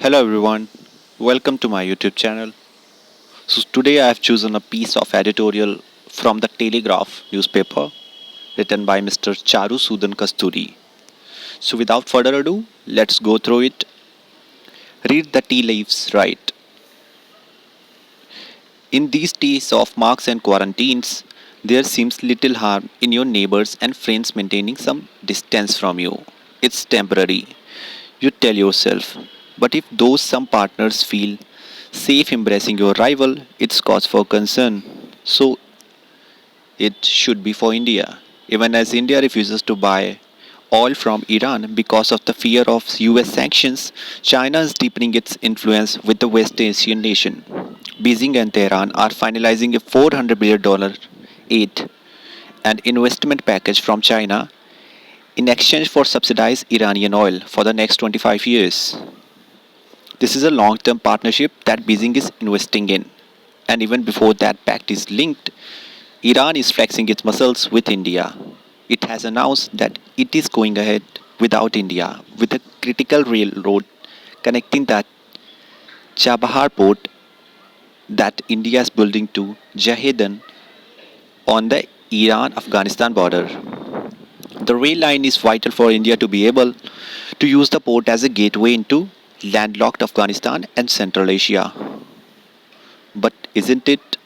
Hello everyone, welcome to my YouTube channel. So today I have chosen a piece of editorial from the Telegraph newspaper written by Mr. Charu Sudan Kasturi. So without further ado, let's go through it. Read the tea leaves right. In these days of marks and quarantines, there seems little harm in your neighbors and friends maintaining some distance from you. It's temporary, you tell yourself. But if those some partners feel safe embracing your rival, it's cause for concern. So it should be for India. Even as India refuses to buy oil from Iran because of the fear of US sanctions, China is deepening its influence with the West Asian nation. Beijing and Tehran are finalizing a $400 billion aid and investment package from China in exchange for subsidized Iranian oil for the next 25 years. This is a long term partnership that Beijing is investing in. And even before that pact is linked, Iran is flexing its muscles with India. It has announced that it is going ahead without India with a critical railroad connecting the Chabahar port that India is building to Jahedan on the Iran Afghanistan border. The rail line is vital for India to be able to use the port as a gateway into landlocked Afghanistan and Central Asia. But isn't it?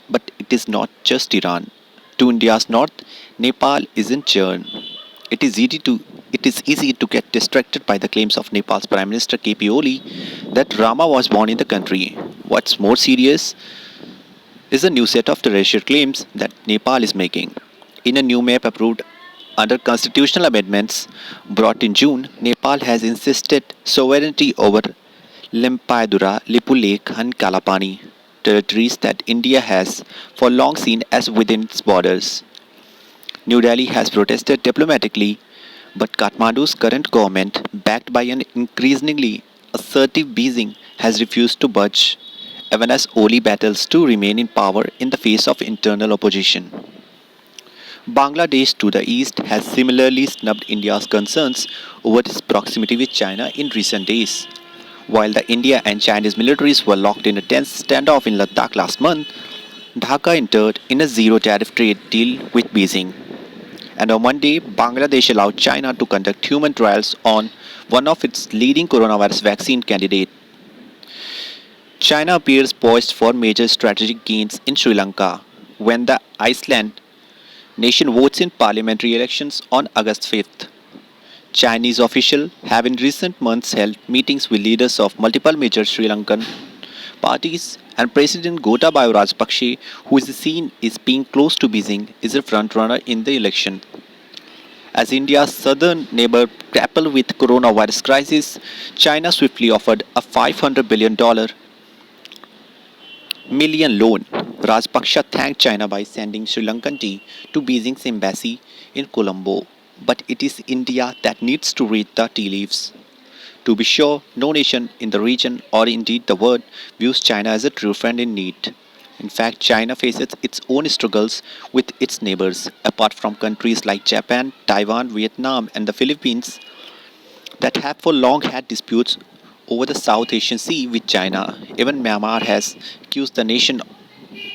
But it is not just Iran. To India's north, Nepal is in churn. It is easy to get distracted by the claims of Nepal's Prime Minister KP Oli that Rama was born in the country. What's more serious is the new set of terrestrial claims that Nepal is making. In a new map approved under constitutional amendments brought in June, Nepal has insisted sovereignty over Lempadura, Lipulekh, and Kalapani, territories that India has for long seen as within its borders. New Delhi has protested diplomatically, but Kathmandu's current government, backed by an increasingly assertive Beijing, has refused to budge, even as Oli battles to remain in power in the face of internal opposition. Bangladesh to the east has similarly snubbed India's concerns over its proximity with China in recent days. While the India and Chinese militaries were locked in a tense standoff in Ladakh last month, Dhaka entered in a zero tariff trade deal with Beijing. And on Monday, Bangladesh allowed China to conduct human trials on one of its leading coronavirus vaccine candidates. China appears poised for major strategic gains in Sri Lanka when the Iceland nation votes in parliamentary elections on August 5th. Chinese officials have in recent months held meetings with leaders of multiple major Sri Lankan parties, and President Gotabaya Rajapakse, who is seen as being close to Beijing, is a frontrunner in the election. As India's southern neighbor grappled with coronavirus crisis, China swiftly offered a $500 million loan. Rajapaksa thanked China by sending Sri Lankan tea to Beijing's embassy in Colombo. But it is India that needs to read the tea leaves. To be sure, no nation in the region or indeed the world views China as a true friend in need. In fact, China faces its own struggles with its neighbors, apart from countries like Japan, Taiwan, Vietnam, and the Philippines that have for long had disputes over the South Asian Sea with China. Even Myanmar has accused the nation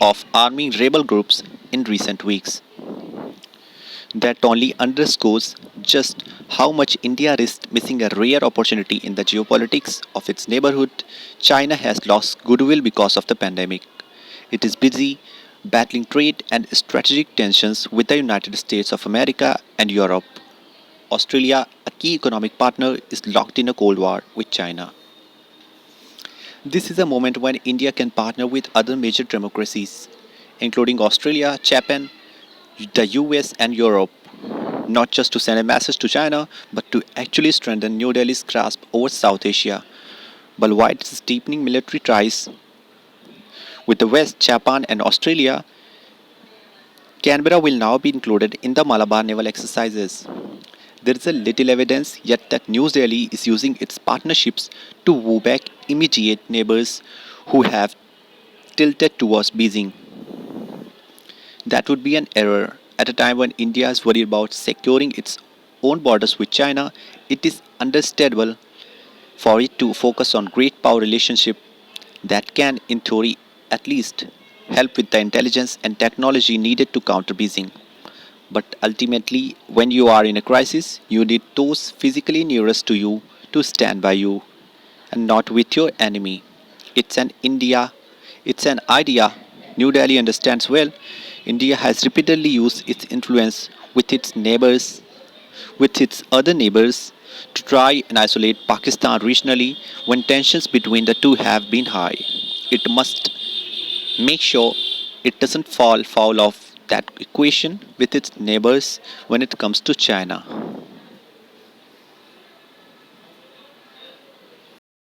of arming rebel groups in recent weeks. That only underscores just how much India risks missing a rare opportunity in the geopolitics of its neighborhood. China has lost goodwill because of the pandemic. It is busy battling trade and strategic tensions with the United States of America and Europe. Australia, a key economic partner, is locked in a Cold War with China. This is a moment when India can partner with other major democracies, including Australia, Japan, the US, and Europe, not just to send a message to China, but to actually strengthen New Delhi's grasp over South Asia. But while it is deepening military ties with the West, Japan, and Australia, Canberra will now be included in the Malabar naval exercises. There is a little evidence yet that New Delhi is using its partnerships to woo back immediate neighbors who have tilted towards Beijing. That would be an error. At a time when India is worried about securing its own borders with China, it is understandable for it to focus on great power relationship that can, in theory at least, help with the intelligence and technology needed to counter Beijing. But ultimately, when you are in a crisis, you need those physically nearest to you to stand by you and not with your enemy. It's an India, it's an idea New Delhi understands well. India has repeatedly used its influence with its other neighbors to try and isolate Pakistan regionally when tensions between the two have been high. It must make sure it doesn't fall foul of that equation with its neighbors when it comes to China.